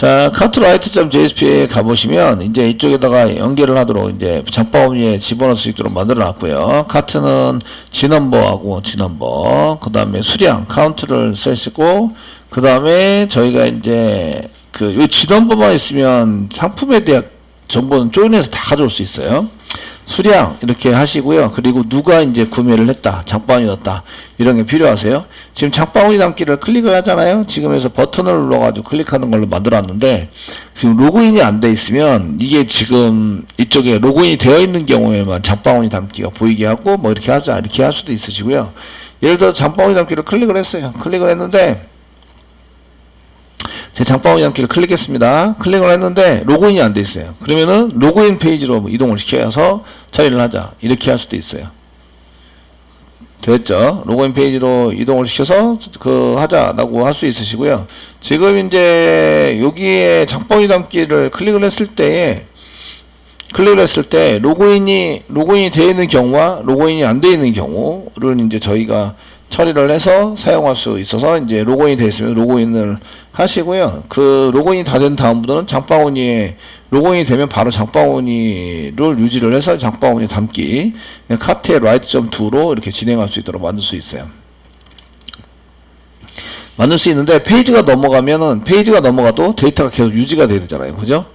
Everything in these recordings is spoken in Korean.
자, 카트라이트.jsp에 가보시면 이제 이쪽에다가 연결을 하도록 이제 장바구니에 집어넣을 수 있도록 만들어 놨고요. 카트는 지넘버하고 지넘버, 그 다음에 수량 카운트를 쓰시고, 그 다음에 저희가 이제 요 지넘버만 있으면 상품에 대한 정보는 조인해서 다 가져올 수 있어요. 수량 이렇게 하시고요. 그리고 누가 이제 구매를 했다, 장바구니 넣었다, 이런 게 필요하세요. 지금 장바구니 담기를 클릭을 하잖아요. 지금에서 버튼을 눌러가지고 클릭하는 걸로 만들어놨는데, 지금 로그인이 안 돼 있으면 이게 지금 이쪽에 로그인이 되어 있는 경우에만 장바구니 담기가 보이게 하고, 뭐 이렇게 하자 이렇게 할 수도 있으시고요. 예를 들어 장바구니 담기를 클릭을 했어요. 클릭을 했는데 제 장바구니 담기를 클릭했습니다. 클릭을 했는데 로그인이 안 돼 있어요. 그러면은 로그인 페이지로 이동을 시켜서 처리를 하자 이렇게 할 수도 있어요. 됐죠? 로그인 페이지로 이동을 시켜서 하자라고 할 수 있으시고요. 지금 이제 여기에 장바구니 담기를 클릭을 했을 때 로그인이 되어 있는 경우와 로그인이 안 되어 있는 경우를 이제 저희가 처리를 해서 사용할 수 있어서, 이제 로그인이 되어 있으면 로그인을 하시고요. 그 로그인이 다 된 다음부터는 장바구니에 로그인이 되면 바로 장바구니를 유지를 해서 장바구니 담기 카트의 write.to로 이렇게 진행할 수 있도록 만들 수 있어요. 만들 수 있는데, 페이지가 넘어가도 데이터가 계속 유지가 돼야 되잖아요. 그죠?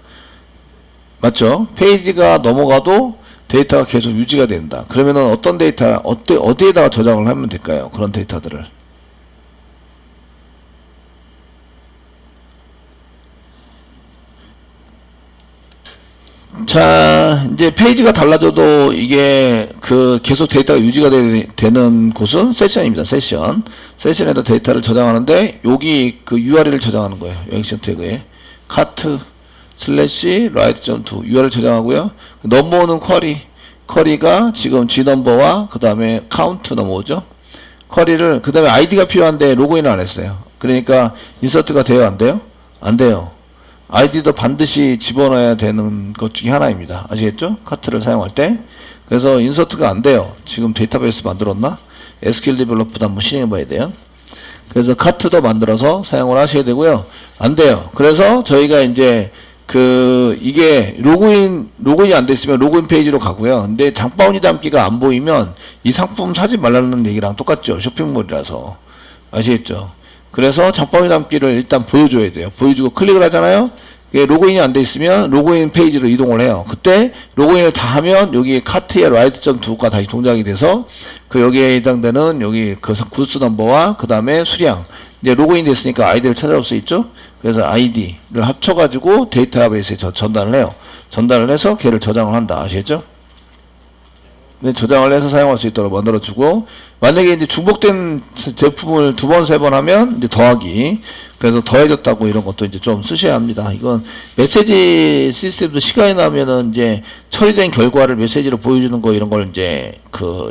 맞죠? 페이지가 넘어가도 데이터가 계속 유지가 된다. 그러면은 어떤 데이터, 어디에다가 저장을 하면 될까요? 그런 데이터들을. 자, 이제 페이지가 달라져도 이게 계속 데이터가 유지가 되는 곳은 세션입니다. 세션에다 데이터를 저장하는데, 여기 URL을 저장하는 거예요. 액션 태그에 카트 / write.to URL 저장하고요. 넘어오는 쿼리가 지금 G넘버와 그 다음에 카운트 넘어오죠. 쿼리를, 그 다음에 아이디가 필요한데 로그인을 안 했어요. 그러니까 인서트가 돼요, 안 돼요? 안 돼요. 아이디도 반드시 집어넣어야 되는 것 중에 하나입니다. 아시겠죠? 카트를 사용할 때. 그래서 인서트가 안 돼요. 지금 데이터베이스 만들었나? SQL 디벨로퍼도 한번 실행해 봐야 돼요. 그래서 카트도 만들어서 사용을 하셔야 되고요. 안 돼요. 그래서 저희가 이제 이게 로그인이 안 됐으면 로그인 페이지로 가고요. 근데 장바구니 담기가 안 보이면 이 상품 사지 말라는 얘기랑 똑같죠. 쇼핑몰이라서. 아시겠죠? 그래서 장바구니 담기를 일단 보여줘야 돼요. 보여주고 클릭을 하잖아요. 로그인이 안 돼 있으면 로그인 페이지로 이동을 해요. 그때 로그인을 다 하면 여기 카트의 write.to가 다시 동작이 돼서 여기에 해당되는 여기 구스 넘버와 그 다음에 수량, 이제 로그인 됐으니까 아이디를 찾아올 수 있죠. 그래서 아이디를 합쳐가지고 데이터베이스에 전달을 해요. 전달을 해서 걔를 저장을 한다. 아시겠죠? 네, 저장을 해서 사용할 수 있도록 만들어주고, 만약에 이제 중복된 제품을 2번, 3번 하면 이제 더하기, 그래서 더해졌다고 이런 것도 이제 좀 쓰셔야 합니다. 이건 메시지 시스템도 시간이 나면은 이제 처리된 결과를 메시지로 보여주는 거 이런 걸 이제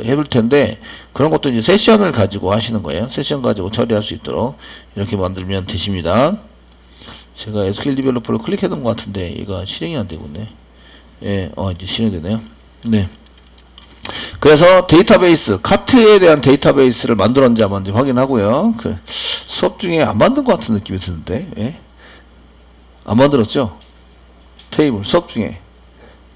해볼 텐데, 그런 것도 이제 세션을 가지고 하시는 거예요. 세션 가지고 처리할 수 있도록 이렇게 만들면 되십니다. 제가 SQL 디벨로퍼를 클릭해 놓은 것 같은데 얘가 실행이 안 되고 있네. 예, 이제 실행되네요. 네. 그래서 데이터베이스, 카트에 대한 데이터베이스를 만들었는지 안 만들었는지 확인하고요. 수업 중에 안 만든 것 같은 느낌이 드는데, 예? 안 만들었죠? 테이블, 수업 중에.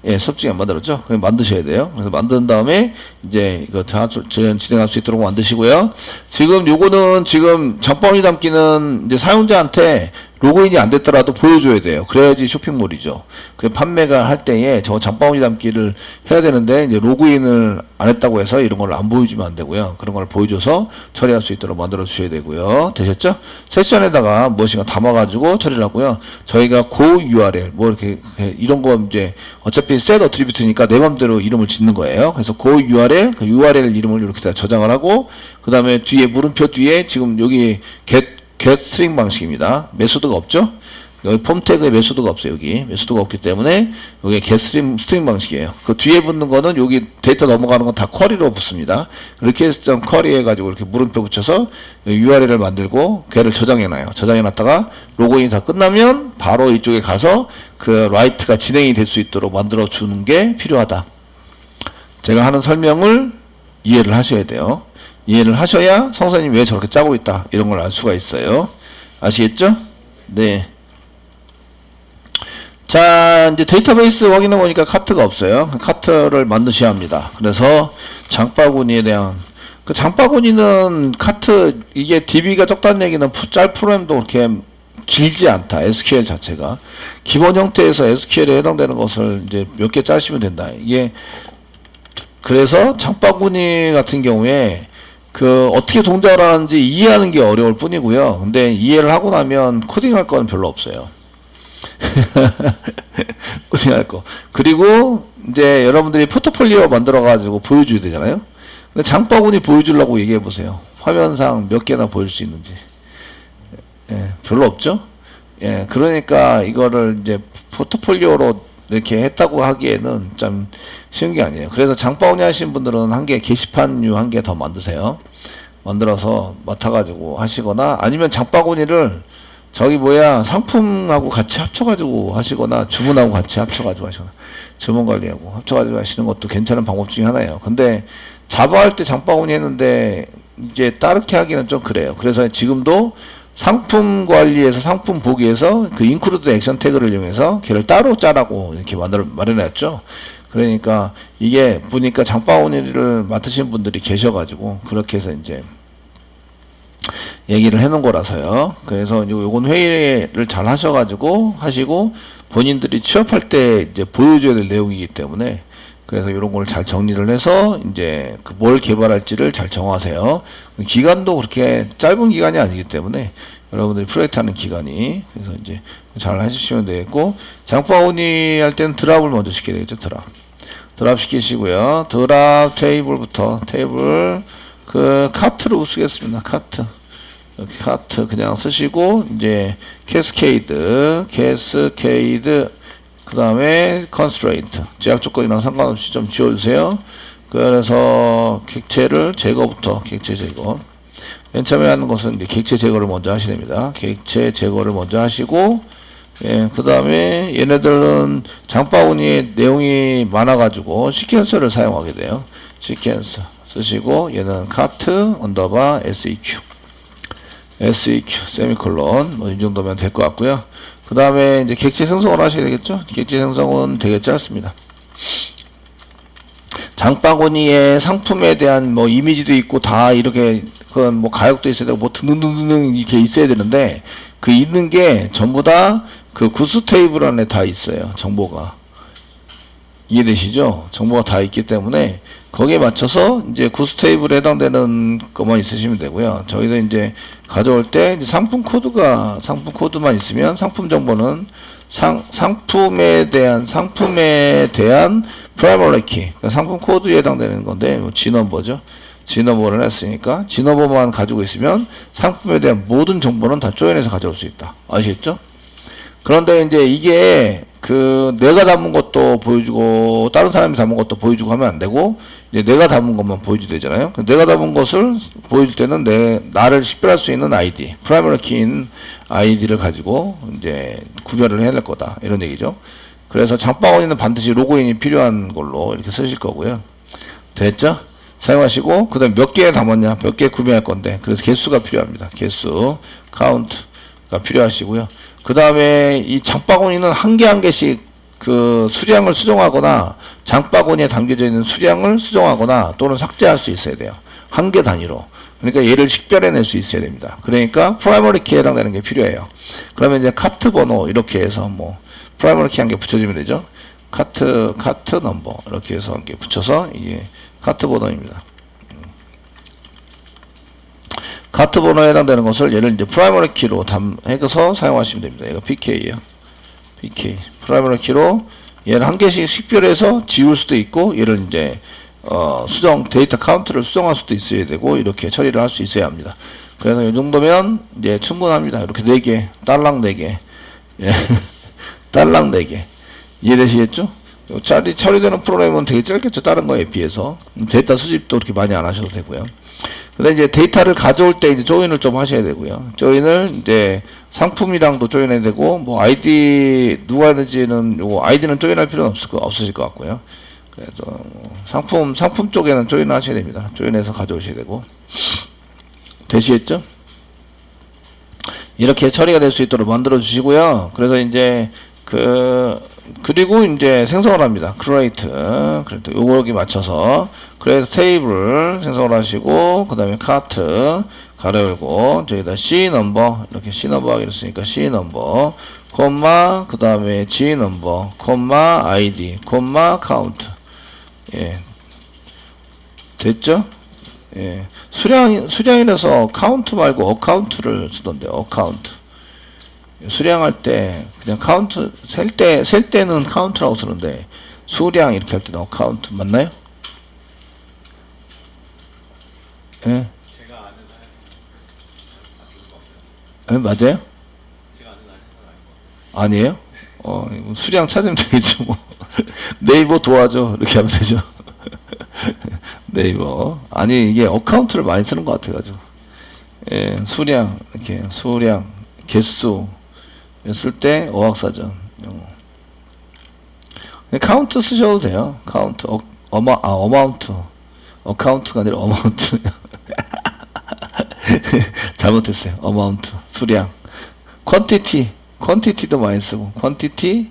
예, 수업 중에 안 만들었죠? 그럼 만드셔야 돼요. 그래서 만든 다음에, 이제, 이거 진행할 수 있도록 만드시고요. 지금 요거는 지금 장바구니 담기는 이제 사용자한테 로그인이 안 됐더라도 보여줘야 돼요. 그래야지 쇼핑몰이죠. 그 판매가 할 때에 저 장바구니 담기를 해야 되는데, 이제 로그인을 안 했다고 해서 이런 걸 안 보여주면 안 되고요. 그런 걸 보여줘서 처리할 수 있도록 만들어 주셔야 되고요. 되셨죠? 세션에다가 무엇인가 담아가지고 처리를 하고요. 저희가 고 URL, 뭐 이렇게, 이런 거 이제 어차피 set attribute니까 내 맘대로 이름을 짓는 거예요. 그래서 고 URL, URL 이름을 이렇게 다 저장을 하고, 그 다음에 뒤에 물음표 뒤에 지금 여기 get 스트링 방식입니다. 메소드가 없죠? 여기 폼 태그에 메소드가 없어요. 여기 메소드가 없기 때문에 여기 get 스트링 방식이에요. 그 뒤에 붙는 거는 여기 데이터 넘어가는 건 다 쿼리로 붙습니다. 그렇게 해서 쿼리 해가지고 이렇게 물음표 붙여서 URL을 만들고 걔를 저장해놔요. 저장해놨다가 로그인이 다 끝나면 바로 이쪽에 가서 write가 진행이 될 수 있도록 만들어 주는 게 필요하다. 제가 하는 설명을 이해를 하셔야 돼요. 이해를 하셔야 성사님 왜 저렇게 짜고 있다 이런 걸 알 수가 있어요. 아시겠죠? 네. 자, 이제 데이터베이스 확인해 보니까 카트가 없어요. 카트를 만드셔야 합니다. 그래서 장바구니에 대한 그 장바구니는 카트 이게 DB가 적다는 얘기는 짤 프로그램도 그렇게 길지 않다. SQL 자체가 기본 형태에서 SQL에 해당되는 것을 이제 몇 개 짜시면 된다. 이게 그래서 장바구니 같은 경우에 그 어떻게 동작을 하는지 이해하는 게 어려울 뿐이고요. 근데 이해를 하고 나면 코딩할 건 별로 없어요. 코딩할 거. 그리고 이제 여러분들이 포트폴리오 만들어 가지고 보여줘야 되잖아요. 근데 장바구니 보여주려고 얘기해 보세요. 화면상 몇 개나 보일 수 있는지. 예, 별로 없죠? 예, 그러니까 이거를 이제 포트폴리오로 이렇게 했다고 하기에는 좀 쉬운 게 아니에요. 그래서 장바구니 하시는 분들은 한 개, 게시판류 한 개 더 만드세요. 만들어서 맡아가지고 하시거나 아니면 장바구니를 저기 뭐야 상품하고 같이 합쳐가지고 하시거나 주문하고 같이 합쳐가지고 하시거나 주문 관리하고 합쳐가지고 하시는 것도 괜찮은 방법 중에 하나예요. 근데 자바 할 때 장바구니 했는데 이제 따르게 하기는 좀 그래요. 그래서 지금도 상품 관리에서 상품 보기에서 그 인크루드 액션 태그를 이용해서 걔를 따로 짜라고 이렇게 마련했죠. 그러니까 이게 보니까 장바구니를 맡으신 분들이 계셔가지고 그렇게 해서 이제 얘기를 해놓은 거라서요. 그래서 요건 회의를 잘 하셔가지고 하시고 본인들이 취업할 때 이제 보여줘야 될 내용이기 때문에 그래서 이런 걸 잘 정리를 해서 이제 뭘 개발할지를 잘 정하세요. 기간도 그렇게 짧은 기간이 아니기 때문에 여러분들이 프로젝트 하는 기간이 그래서 이제 잘 해주시면 되겠고 장바구니 할 때는 드랍을 먼저 시켜야 되겠죠. 드랍 시키시고요. 드랍 테이블부터 테이블 그 카트로 쓰겠습니다. 카트 이렇게 카트 그냥 쓰시고 이제 캐스케이드 그 다음에 constraint 제약 조건이랑 상관없이 좀 지워주세요. 그래서 객체를 제거부터 객체 제거 맨 처음에 하는 것은 이제 객체 제거를 먼저 하셔야 됩니다. 객체 제거를 먼저 하시고 예, 그 다음에 얘네들은 장바구니에 내용이 많아가지고 시퀀서를 사용하게 돼요. 시퀀서 쓰시고 얘는 카트 언더바 seq 세미콜론 뭐 이 정도면 될 것 같고요. 그 다음에 이제 객체 생성을 하셔야 되겠죠. 객체 생성은 되게 짧습니다. 장바구니에 상품에 대한 뭐 이미지도 있고 다 이렇게 그 뭐 가격도 있어야 되고 뭐 등등등등 이렇게 있어야 되는데 그 있는 게 전부 다 그 구스 테이블 안에 다 있어요. 정보가 이해되시죠? 정보가 다 있기 때문에 거기에 맞춰서 이제 구스 테이블에 해당되는 것만 있으시면 되고요. 저희도 이제 가져올 때 이제 상품 코드만 있으면 상품 정보는 상품에 대한 프라이머리 키 그러니까 상품 코드에 해당되는 건데 뭐 G넘버죠. G넘버를 했으니까 G넘버만 가지고 있으면 상품에 대한 모든 정보는 다 조인해서 가져올 수 있다. 아시겠죠? 그런데 이제 이게 그 내가 담은 것도 보여주고 다른 사람이 담은 것도 보여주고 하면 안 되고 이제 내가 담은 것만 보여줘야 되잖아요. 내가 담은 것을 보여줄 때는 나를 식별할 수 있는 아이디, 프라이머리 키인 아이디를 가지고 이제 구별을 해야 될 거다 이런 얘기죠. 그래서 장바구니는 반드시 로그인이 필요한 걸로 이렇게 쓰실 거고요. 됐죠? 사용하시고 그다음 몇 개 담았냐, 몇 개 구매할 건데 그래서 개수가 필요합니다. 개수 카운트가 필요하시고요. 그 다음에 이 장바구니는 한 개 한 개씩 그 수량을 수정하거나 장바구니에 담겨져 있는 수량을 수정하거나 또는 삭제할 수 있어야 돼요. 한 개 단위로. 그러니까 얘를 식별해낼 수 있어야 됩니다. 그러니까 프라이머리 키에 해당되는 게 필요해요. 그러면 이제 카트 번호 이렇게 해서 뭐 프라이머리 키 한 개 붙여주면 되죠. 카트 넘버 이렇게 해서 한 개 붙여서 이게 카트 번호입니다. 카트 번호에 해당되는 것을 얘를 이제 프라이머리 키로 해서 사용하시면 됩니다. 얘가 PK예요. PK. 프라이머리 키로 얘를 한 개씩 식별해서 지울 수도 있고 얘를 이제 데이터 카운트를 수정할 수도 있어야 되고 이렇게 처리를 할 수 있어야 합니다. 그래서 이 정도면 이제 충분합니다. 이렇게 4개, 딸랑 4개. 예. 딸랑 4개. 이해되시겠죠? 처리되는 프로그램은 되게 짧겠죠. 다른 거에 비해서. 데이터 수집도 그렇게 많이 안 하셔도 되고요. 근데 이제 데이터를 가져올 때 이제 조인을 좀 하셔야 되고요. 조인을 이제 상품이랑도 조인해야 되고, 뭐 아이디 누가 했는지는 요거 아이디는 조인할 필요는 없으실 것 같고요. 그래서 상품 쪽에는 조인을 하셔야 됩니다. 조인해서 가져오셔야 되고. 되시겠죠? 이렇게 처리가 될 수 있도록 만들어 주시고요. 그래서 이제 그리고 이제 생성을 합니다. create. 그래도 요거에 맞춰서 create 테이블을 생성을 하시고, 그 다음에 cart, 가로 열고, 저기다 C 넘버, 이렇게 C 넘버 하기로 했으니까 C 넘버, 콤마, 그 다음에 G 넘버, 콤마, ID, 콤마, count. 예. 됐죠? 예. 수량이라서 count 말고 account를 쓰던데, account. 수량할 때 그냥 카운트 셀 때는 카운트라고 쓰는데 수량 이렇게 할 때는 카운트 맞나요? 예. 제가 아는 예, 맞아요? 제가 아는 아닌 아니에요? 이거 수량 찾으면 되겠죠 뭐. 네이버 도와줘 이렇게 하면 되죠. 네이버. 아니 이게 어카운트를 많이 쓰는 것 같아가지고. 예, 수량 이렇게 수량 개수 쓸 때 어학사전 영어. 카운트 쓰셔도 돼요. 카운트 어마운트 어카운트가 아니라 어마운트. 잘못했어요. 어마운트 수량. 퀀티티도 많이 쓰고 퀀티티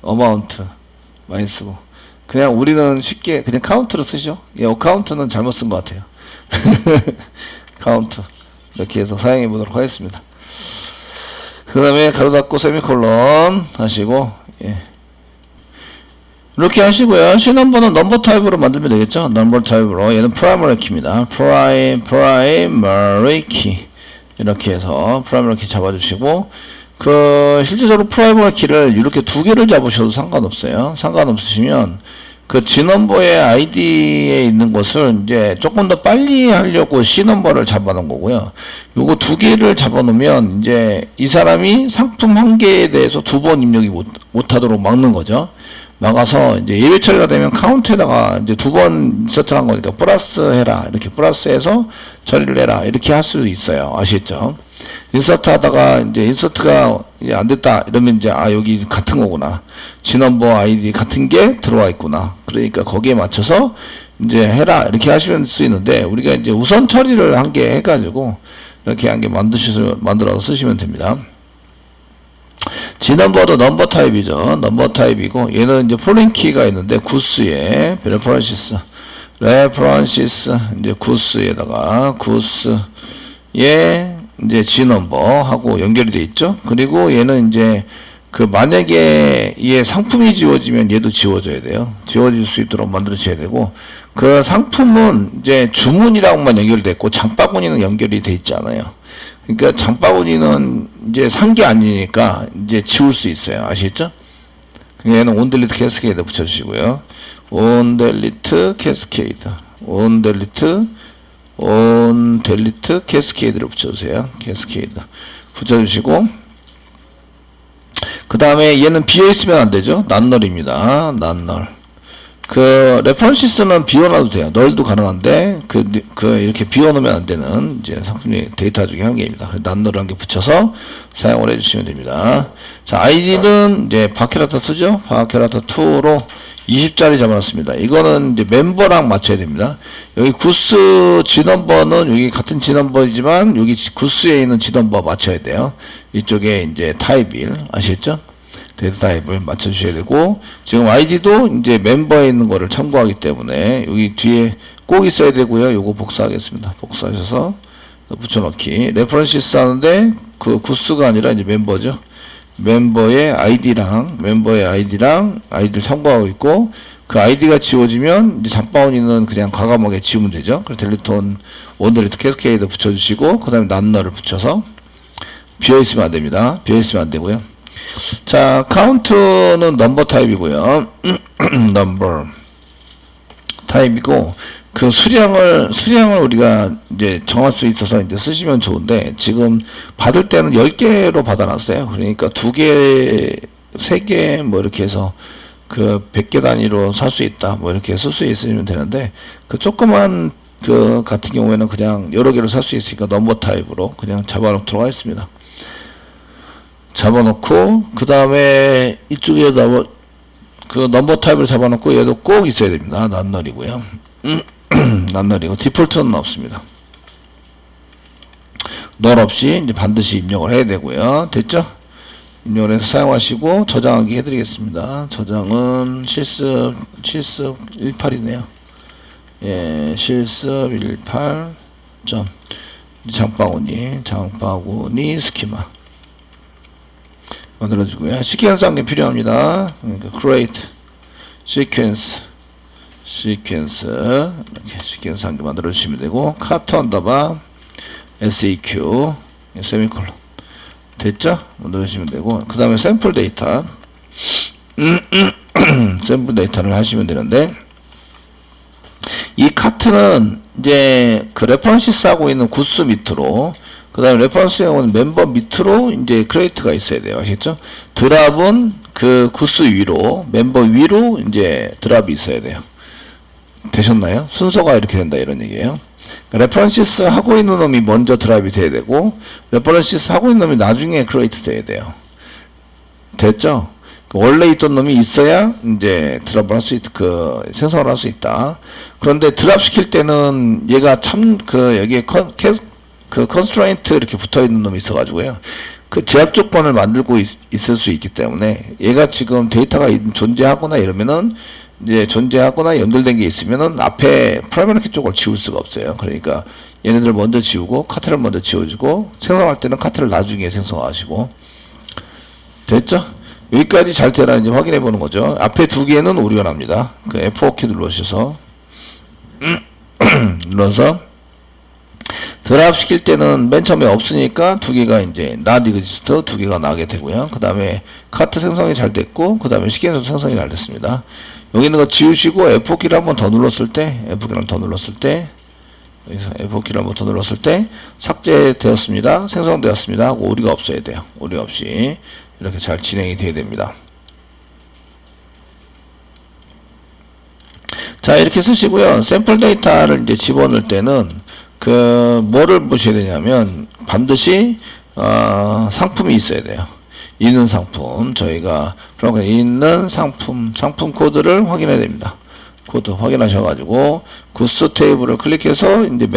어마운트 많이 쓰고 그냥 우리는 쉽게 그냥 카운트로 쓰죠. 예, 어카운트는 잘못 쓴 것 같아요. 카운트 이렇게 해서 사용해 보도록 하겠습니다. 그 다음에 가로 닫고 세미콜론 하시고, 예. 이렇게 하시고요. C넘버는 넘버 타입으로 만들면 되겠죠. 넘버 타입으로. 얘는 프라이머리 키입니다. 프라이머리 키. 이렇게 해서 프라이머리 키 잡아주시고, 실제적으로 프라이머리 키를 이렇게 두 개를 잡으셔도 상관없어요. 상관없으시면, G넘버의 아이디에 있는 것을 이제 조금 더 빨리 하려고 C넘버를 잡아놓은 거고요. 요거 두 개를 잡아놓으면 이제 이 사람이 상품 한 개에 대해서 두 번 입력이 못하도록 막는 거죠. 막아서 이제 예외 처리가 되면 카운트에다가 이제 두 번 인서트를 한 거니까 플러스 해라. 이렇게 플러스해서 처리를 해라. 이렇게 할 수 있어요. 아시겠죠? 인서트 하다가 이제 인서트가 안 됐다 이러면 이제 여기 같은 거구나. G넘버 아이디 같은 게 들어와 있구나. 그러니까 거기에 맞춰서 이제 해라 이렇게 하시면 수 있는데 우리가 이제 우선 처리를 한 개 해가지고 이렇게 한 개 만들어서 쓰시면 됩니다. G넘버도 넘버 타입이죠. 넘버 타입이고 얘는 이제 폴링 키가 있는데 구스에 레퍼런시스 이제 구스에다가 구스에 이제 G넘버 하고 연결이 돼 있죠. 그리고 얘는 이제 만약에 얘 상품이 지워지면 얘도 지워져야 돼요. 지워질 수 있도록 만들어줘야 되고 그 상품은 이제 주문이랑만 연결됐고 장바구니는 연결이 돼 있지 않아요. 그러니까 장바구니는 이제 산 게 아니니까 이제 지울 수 있어요. 아시겠죠? 얘는 온델리트 캐스케이드 붙여주시고요. 온델리트 캐스케이드 캐스케이드를 붙여주세요. 캐스케이드 붙여주시고 그 다음에 얘는 비어있으면 안되죠. 난널입니다. 난널. 레퍼런시스는 비워놔도 돼요. 널도 가능한데 이렇게 비워놓으면 안되는 이제 상품의 데이터 중에 한 개입니다. 난널을 한 개 붙여서 사용을 해주시면 됩니다. 자, 아이디는 이제 바케라타2죠. 바케라타2로 20짜리 잡아놨습니다. 이거는 이제 멤버랑 맞춰야 됩니다. 여기 구스 G넘버는 여기 같은 G넘버이지만 여기 구스에 있는 G넘버 맞춰야 돼요. 이쪽에 이제 타입일 아시겠죠? 데이터 타입을 맞춰주셔야 되고 지금 아이디도 이제 멤버에 있는 거를 참고하기 때문에 여기 뒤에 꼭 있어야 되고요. 요거 복사하겠습니다. 복사하셔서 붙여넣기. 레퍼런시스 하는데 구스가 아니라 이제 멤버죠. 멤버의 아이디랑 아이디를 참고하고 있고 그 아이디가 지워지면 이제 장바구니는 그냥 과감하게 지우면 되죠. 그래서 델리톤 원델리트 캐스케이드 붙여주시고 그 다음에 난너를 붙여서 비어있으면 안됩니다. 비어있으면 안되고요. 자, 카운트는 넘버 타입이고요. 넘버 타입이고 수량을 우리가 이제 정할 수 있어서 이제 쓰시면 좋은데 지금 받을 때는 10개로 받아놨어요. 그러니까 2개, 3개 뭐 이렇게 해서 100개 단위로 살 수 있다. 뭐 이렇게 쓸 수 있으면 되는데 조그만 같은 경우에는 그냥 여러 개를 살 수 있으니까 넘버 타입으로 그냥 잡아놓도록 하겠습니다. 잡아놓고 그 다음에 이쪽에다 넘버 타입을 잡아놓고 얘도 꼭 있어야 됩니다. 난널이고요. 난널이고 디폴트는 없습니다. 널 없이 이제 반드시 입력을 해야 되고요. 됐죠? 입력을 해서 사용하시고 저장하기 해드리겠습니다. 저장은 실습 18이네요. 예, 실습 18. 장바구니 스키마 만들어주고요. 시퀀스 한 개 필요합니다. 그러니까 create 시퀀스 이렇게 시퀀스 한 개 만들어 주시면 되고 카트 언더바 seq 세미콜론 됐죠? 만들어 주시면 되고 그 다음에 샘플 데이터 샘플 데이터를 하시면 되는데 이 카트는 이제 그 레퍼런시스 하고 있는 구스 밑으로 그 다음에 레퍼런스 하고 있는 멤버 밑으로 이제 크레이트가 있어야 돼요. 아시겠죠? 드랍은 그 구스 위로 멤버 위로 이제 드랍이 있어야 돼요. 되셨나요? 순서가 이렇게 된다 이런 얘기예요. 레퍼런시스 하고 있는 놈이 먼저 드랍이 돼야 되고 레퍼런시스 하고 있는 놈이 나중에 크레이트 돼야 돼요. 됐죠? 원래 있던 놈이 있어야 이제 드랍을 할 수 생성을 할 수 있다. 그런데 드랍 시킬 때는 얘가 여기에 컨스트레인트 이렇게 붙어 있는 놈이 있어가지고요. 그 제약 조건을 만들고 있을 수 있기 때문에 얘가 지금 데이터가 존재하거나 이러면은 이제 존재하거나 연결된 게 있으면은 앞에 프라이머리 키 쪽을 지울 수가 없어요. 그러니까 얘네들 먼저 지우고 카트를 먼저 지워주고 생성할 때는 카트를 나중에 생성하시고 됐죠? 여기까지 잘 되나 확인해 보는 거죠. 앞에 두 개는 오류가 납니다. 그 F4키 눌러주셔서 눌러서 드랍 시킬 때는 맨 처음에 없으니까 두 개가 이제 not exist 두 개가 나게 되고요. 그 다음에 카트 생성이 잘 됐고 그 다음에 시퀀스 생성이 잘 됐습니다. 여기 있는 거 지우시고 F4키를 한번 더 눌렀을 때 여기서 F4키를 한번 더 눌렀을 때 삭제되었습니다. 생성되었습니다 하고 오류가 없어야 돼요. 오류 없이 이렇게 잘 진행이 돼야 됩니다. 자, 이렇게 쓰시고요. 샘플 데이터를 이제 집어넣을 때는 뭐를 보셔야 되냐면 반드시 상품이 있어야 돼요. 있는 상품 저희가 있는 상품 코드를 확인해야 됩니다. 코드 확인하셔가지고 구스 테이블을 클릭해서 이제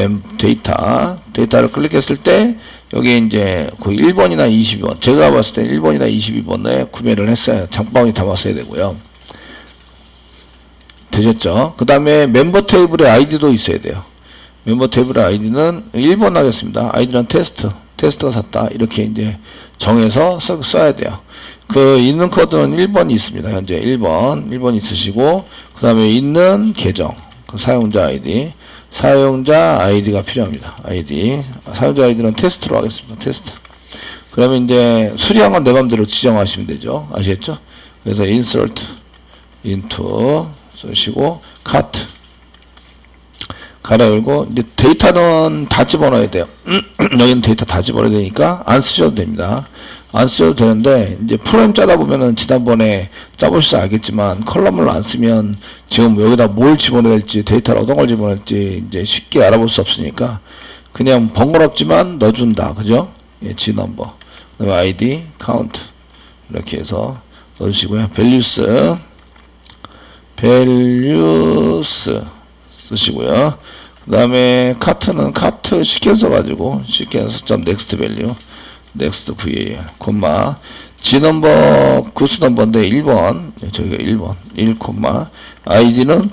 데이터를 클릭했을 때 여기 이제 그 1번이나 22번 제가 봤을 때 1번이나 22번에 구매를 했어요. 장바구니 담았어야 되고요. 되셨죠? 그 다음에 멤버 테이블의 아이디도 있어야 돼요. 멤버 테이블의 아이디는 1번 하겠습니다. 아이디는 테스트가 샀다 이렇게 이제 정해서 써야 돼요. 그 있는 코드는 1번이 있습니다. 현재 1번 있으시고 그 다음에 있는 계정 그 사용자 아이디가 필요합니다. 사용자 아이디는 테스트로 하겠습니다. 테스트. 그러면 이제 수량은 내 맘대로 지정하시면 되죠. 아시겠죠? 그래서 insert into 쓰시고 cart 가로 열고 이제 데이터는 다 집어넣어야 돼요. 여기는 데이터 다 집어넣어야 되니까 안 쓰셔도 됩니다. 안 쓰셔도 되는데 이제 프로그램 짜다 보면은 지난번에 짜보셔서 알겠지만 컬럼을 안 쓰면 지금 여기다 뭘 집어넣을지 데이터를 어떤 걸 집어넣을지 이제 쉽게 알아볼 수 없으니까 그냥 번거롭지만 넣어준다. 그죠? 예, G 넘버 그다음에 ID count 이렇게 해서 넣으시고요. values 쓰시고요. 그 다음에 카트는 카트 시퀀서 가지고 시퀀서.next value next var 콤마 G 넘버 구스 넘버인데 1번 저기가 1번 1 id는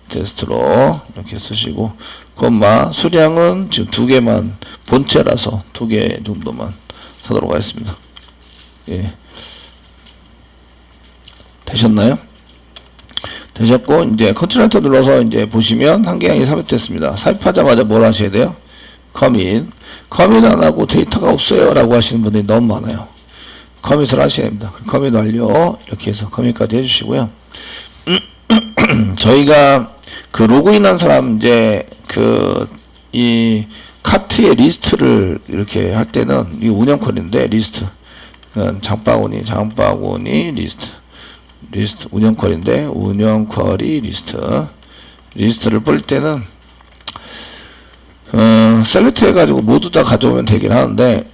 테스트로 이렇게 쓰시고 콤마 수량은 지금 두 개만 본체라서 두 개 정도만 사도록 하겠습니다. 예. 되셨나요? 되셨고 이제 컨트롤 엔터 눌러서 이제 보시면 한 개량이 삽입됐습니다. 삽입하자마자 뭘 하셔야 돼요? 커밋 안 하고 데이터가 없어요 라고 하시는 분들이 너무 많아요. 커밋을 하셔야 됩니다. 커밋 완료 이렇게 해서 커밋까지 해주시고요. 저희가 그 로그인한 사람 이제 이 카트의 리스트를 이렇게 할 때는 이 운영 퀄인데 리스트 장바구니 리스트 운영 퀄인데 운영 퀄이 리스트를 볼 때는 셀렉트 해가지고 모두 다 가져오면 되긴 하는데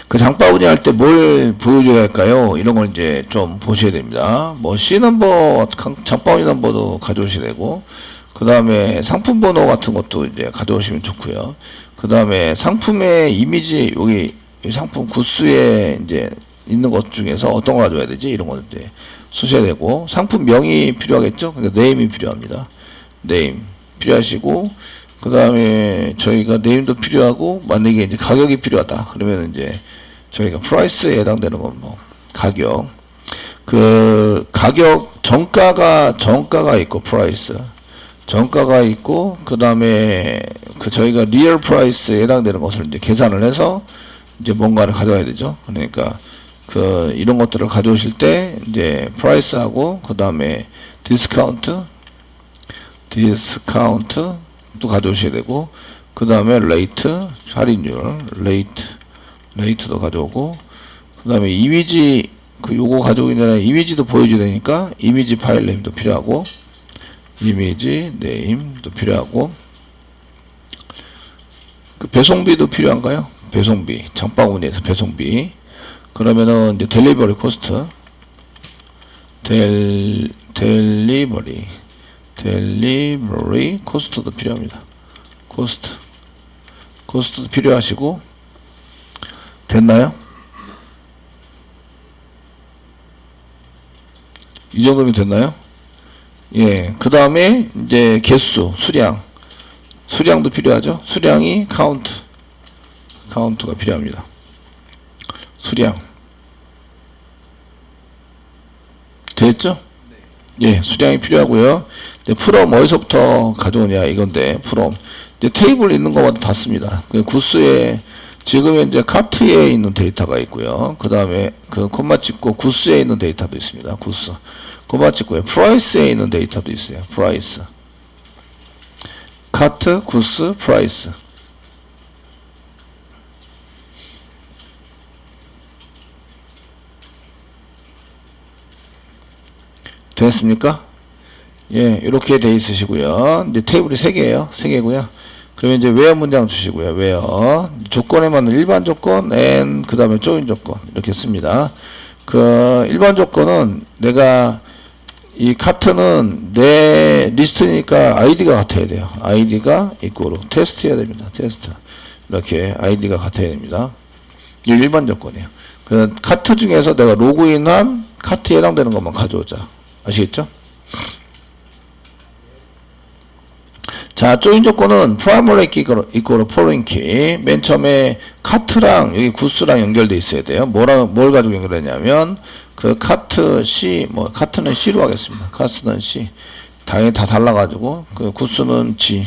그 장바구니 할 때 뭘 보여줘야 할까요? 이런 걸 이제 좀 보셔야 됩니다. 뭐 C 넘버 장바구니 넘버도 가져오셔야 되고 그 다음에 상품 번호 같은 것도 이제 가져오시면 좋고요. 그 다음에 상품의 이미지 여기 이 상품 구스에 이제 있는 것 중에서 어떤 걸 가져와야 되지? 이런 거 이제 쓰셔야 되고, 상품명이 필요하겠죠? 그러니까 네임이 필요합니다. 네임 필요하시고, 그 다음에 저희가 네임도 필요하고, 만약에 이제 가격이 필요하다. 그러면 이제 저희가 프라이스에 해당되는 건 뭐, 가격. 그, 가격, 정가가 있고, 프라이스. 정가가 있고, 그 다음에 그 저희가 리얼 프라이스에 해당되는 것을 이제 계산을 해서 이제 뭔가를 가져와야 되죠. 그러니까 그 이런 것들을 가져오실 때 이제 프라이스하고 그 다음에 디스카운트도 가져오셔야 되고, 그 다음에 레이트, 할인율, 레이트도 가져오고, 그 다음에 이미지, 그 요거 가져오기 전에 이미지도 보여줘야 되니까 이미지 파일 네임도 필요하고, 이미지 네임도 필요하고, 그 배송비도 필요한가요? 배송비, 장바구니에서 배송비. 그러면은 이제 델리버리 코스트, 델리버리 코스트도 필요합니다. 코스트도 필요하시고, 됐나요? 이 정도면 됐나요? 예, 그 다음에 이제 개수, 수량도 필요하죠. 수량이 카운트가 필요합니다. 수량 됐죠? 예, 수량이 필요하고요. 이제 프롬 어디서부터 가져오냐 이건데, 프롬 이제 테이블 있는 것마다 다 씁니다. 그 구스에 지금 현재 카트에 있는 데이터가 있고요. 그 다음에 그 콤마 찍고 구스에 있는 데이터도 있습니다. 구스 콤마 찍고요. 프라이스에 있는 데이터도 있어요. 프라이스, 카트, 구스, 프라이스. 됐습니까? 예, 이렇게 돼 있으시고요. 이제 테이블이 3개예요. 3개고요. 그러면 이제 웨어 문장 주시고요. 웨어 조건에 맞는 일반 조건, and 그 다음에 조인 조건 이렇게 씁니다. 그 일반 조건은 내가 이 카트는 내 리스트니까 아이디가 같아야 돼요. 아이디가 이꼬로 테스트 해야 됩니다. 테스트 이렇게 아이디가 같아야 됩니다. 이게 일반 조건이에요. 그 카트 중에서 내가 로그인한 카트에 해당되는 것만 가져오자. 아시겠죠? 자, 조인 조건은 primary key 이꼬로 foreign key. 맨 처음에 카트랑 여기 구스랑 연결돼 있어야 돼요. 뭘 가지고 연결했냐면 그 카트 C, 뭐 카트는 C로 하겠습니다. 카트는 C. 당연히 다 달라가지고 그 구스는 G,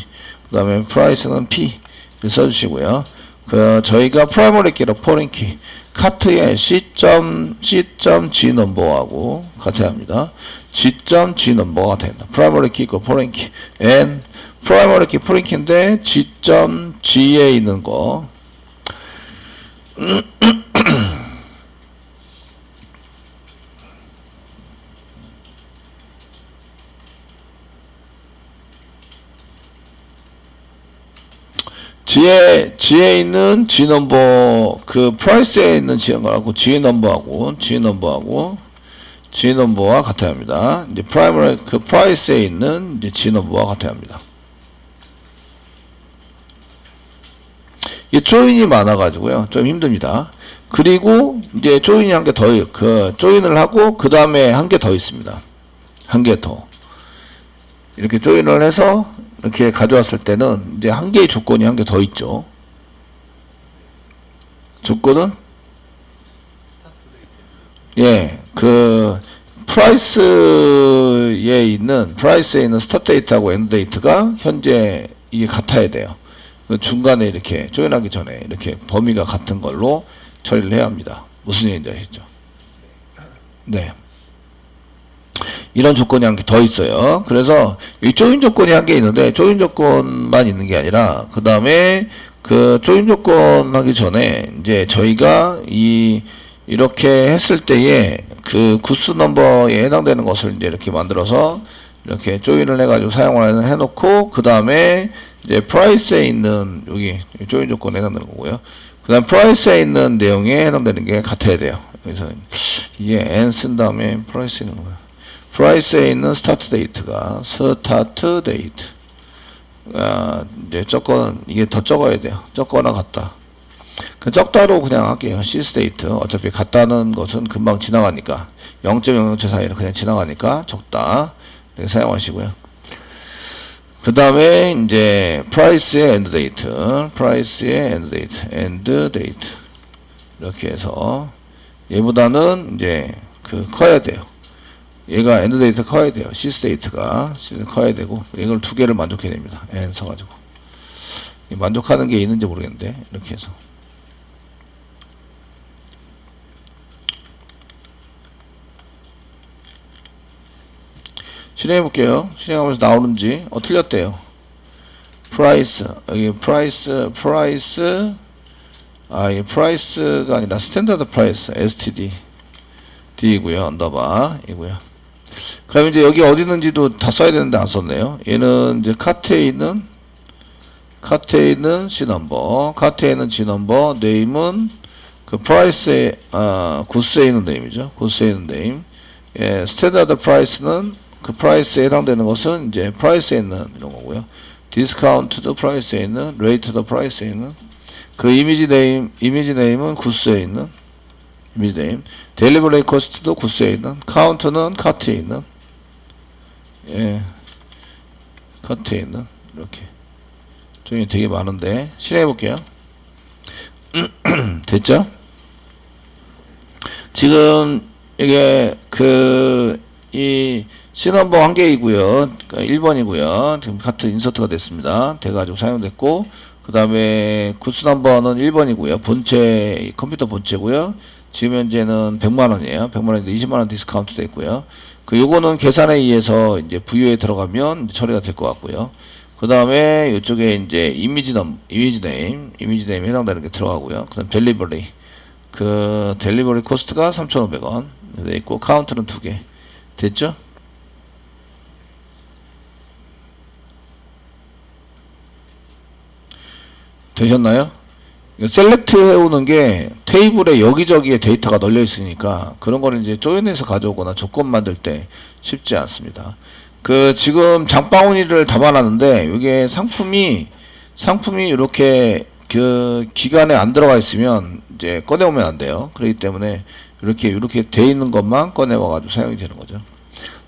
그 다음에 프라이스는 P 써주시고요. 그 저희가 primary key로 foreign key. 카트의 C.G 넘버하고 같아야 합니다. G.G 넘버가 된다. primary key 고 foreign key and primary key foreign key인데 G.G에 있는 거 G에 있는 G 넘버, 그 프라이스에 있는 G 넘버하고 G 넘버와 같아야 합니다. 이제 프라이머리 그 프라이스에 있는 이제 G 넘버와 같아야 합니다. 이 조인이 많아가지고요, 좀 힘듭니다. 그리고 이제 조인이 한 개 더, 그 조인을 하고 그 다음에 한 개 더 있습니다. 한 개 더. 이렇게 조인을 해서 이렇게 가져왔을 때는 이제 한 개의 조건이 한 개 더 있죠. 조건은 예, 그 프라이스에 있는 스타트 데이트하고 엔드 데이트가 현재 이게 같아야 돼요. 그 중간에 이렇게 조인하기 전에 이렇게 범위가 같은 걸로 처리를 해야 합니다. 무슨 얘기인지 아시죠? 네. 이런 조건이 한 개 더 있어요. 그래서 이 조인 조건이 한 개 있는데 조인 조건만 있는 게 아니라 그 다음에 그 조인 조건 하기 전에 이제 저희가 이렇게 했을 때에 그 구스 넘버에 해당되는 것을 이제 이렇게 만들어서 이렇게 조인을 해가지고 사용을 해놓고 그 다음에 이제 프라이스에 있는 여기 조인 조건에 해당되는 거고요. 그 다음 프라이스에 있는 내용에 해당되는 게 같아야 돼요. 그래서 이게 n 쓴 다음에 프라이스에 있는 거예요. 프라이스에 있는 스타트 데이트가 스타트 데이트. 이제 조건 이게 더 적어야 돼요. 적거나 같다. 그 적다로 그냥 할게요. C스테이트. 어차피 같다는 것은 금방 지나가니까 0.007 사이를 그냥 지나가니까 적다 이렇게 사용하시고요. 그 다음에 이제 price의 end date, price의 end date 이렇게 해서 얘보다는 이제 그 커야 돼요. 얘가 end date 커야 돼요. C스테이트가 커야 되고 이걸 두 개를 만족해야 됩니다. n 써가지고 만족하는 게 있는지 모르겠는데 이렇게 해서 실행해 볼게요. 실행하면서 나오는지 틀렸대요. price 여기 price 이 price가 아니라 스탠다드 프라이스 std d이고요. 언더바 이고요. 그럼 이제 여기 어디 있는지도 다 써야 되는데 안 썼네요. 얘는 이제 카트에 있는 C넘버, 카트에 있는 G넘버, 네임은 그 프라이스에 구스에 있는 네임이죠. 구스에 있는 네임. 예, 스탠다드 프라이스는 그 프라이스에 해당되는 것은 이제 프라이스에 있는 이런 거고요. 디스카운트도 프라이스에 있는, 레이트도 프라이스에 있는, 그 이미지 네임은 구스에 있는 이미지 네임, 델리버리 코스트도 구스에 있는, 카운트는 카트에 있는, 예, 카트에 있는 이렇게 종이 되게 많은데 실행해 볼게요. 됐죠? 지금 이게 이 C넘버 한 개이고요. 1번이고요. 지금 카트 인서트가 됐습니다. 돼가지고 사용됐고, 그 다음에 구스 넘버는 1번이고요. 본체, 컴퓨터 본체고요. 지금 현재는 100만원이에요. 100만원인데 20만원 디스카운트 됐고요. 요거는 계산에 의해서 이제 부유에 들어가면 이제 처리가 될 것 같고요. 그 다음에 이쪽에 이제 이미지 네임 해당되는 게 들어가고요. 그 다음 델리버리. 델리버리 코스트가 3,500원 돼 있고, 카운트는 2개. 됐죠? 되셨나요? 셀렉트 해오는 게 테이블에 여기저기에 데이터가 널려 있으니까 그런 거를 이제 쪼개내서 가져오거나 조건 만들 때 쉽지 않습니다. 지금 장바구니를 담아놨는데 이게 상품이 이렇게 기간에 안 들어가 있으면 이제 꺼내오면 안 돼요. 그렇기 때문에 이렇게 돼 있는 것만 꺼내와 가지고 사용이 되는 거죠.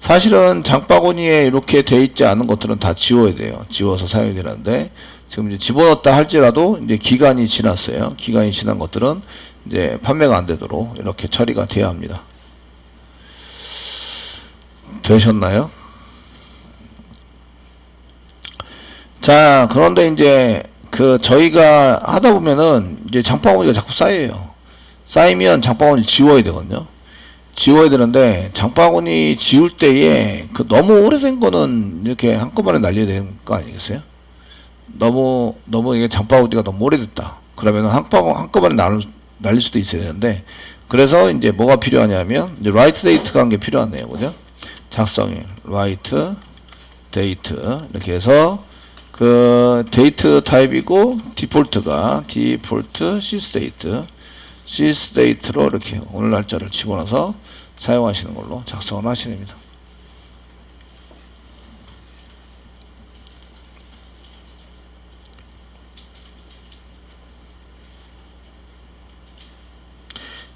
사실은 장바구니에 이렇게 돼 있지 않은 것들은 다 지워야 돼요. 지워서 사용이 되는데 지금 이제 집어넣었다 할지라도 이제 기간이 지났어요. 기간이 지난 것들은 이제 판매가 안 되도록 이렇게 처리가 돼야 합니다. 되셨나요? 자, 그런데 이제 저희가 하다 보면은 이제 장바구니가 자꾸 쌓여요. 쌓이면 장바구니를 지워야 되거든요. 지워야 되는데 장바구니 지울 때에 너무 오래된 거는 이렇게 한꺼번에 날려야 되는 거 아니겠어요? 너무 이게 장바구니가 너무 오래됐다. 그러면 한꺼번에 날릴 수도 있어야 되는데, 그래서 이제 뭐가 필요하냐면 이제 write date가 한 게 필요하네요. 그죠? 작성일 write date 이렇게 해서 데이트 타입이고 디폴트가 디폴트 C스테이트로 이렇게 오늘 날짜를 집어넣어서 사용하시는 걸로 작성을 하시면 됩니다.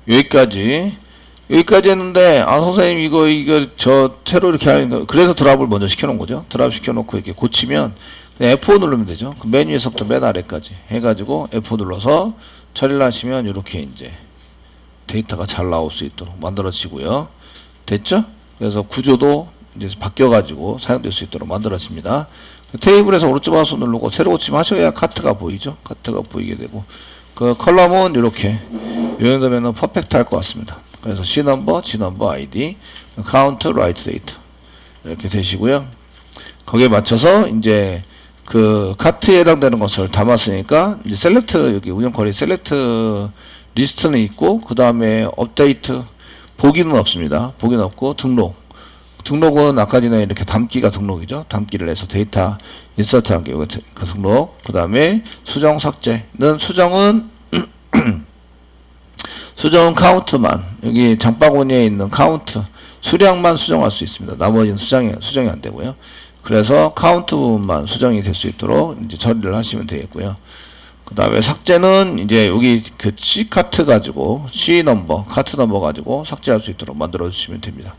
여기까지 했는데, 선생님 이거 저 새로 이렇게 하는 거, 그래서 드랍을 먼저 시켜놓은 거죠. 드랍 시켜놓고 이렇게 고치면 그냥 F5 누르면 되죠. 메뉴에서부터 맨 아래까지 해가지고 F5 눌러서 처리를 하시면 이렇게 이제 데이터가 잘 나올 수 있도록 만들어지고요. 됐죠? 그래서 구조도 이제 바뀌어가지고 사용될 수 있도록 만들어집니다. 테이블에서 오른쪽 마우스 누르고 새로 고치면 하셔야 카트가 보이죠. 카트가 보이게 되고, 컬럼은 이렇게 이 정도면은 퍼펙트 할 것 같습니다. 그래서 C넘버, G넘버, ID, 카운트, 라이트 데이트 이렇게 되시고요. 거기에 맞춰서 이제 카트에 해당되는 것을 담았으니까 이제 셀렉트, 여기 운영 셀렉트 리스트는 있고, 그 다음에 업데이트 보기는 없습니다. 보기는 없고, 등록은 아까 전에 이렇게 담기가 등록이죠. 담기를 해서 데이터 인서트 한 게 그 등록. 그 다음에 수정 삭제는 수정은 카운트만, 여기 장바구니에 있는 카운트 수량만 수정할 수 있습니다. 나머지는 수정이 안 되고요. 그래서 카운트 부분만 수정이 될 수 있도록 이제 처리를 하시면 되겠고요. 그 다음에 삭제는 이제 여기 그 C 카트 가지고 C 넘버, 카트 넘버 가지고 삭제할 수 있도록 만들어 주시면 됩니다.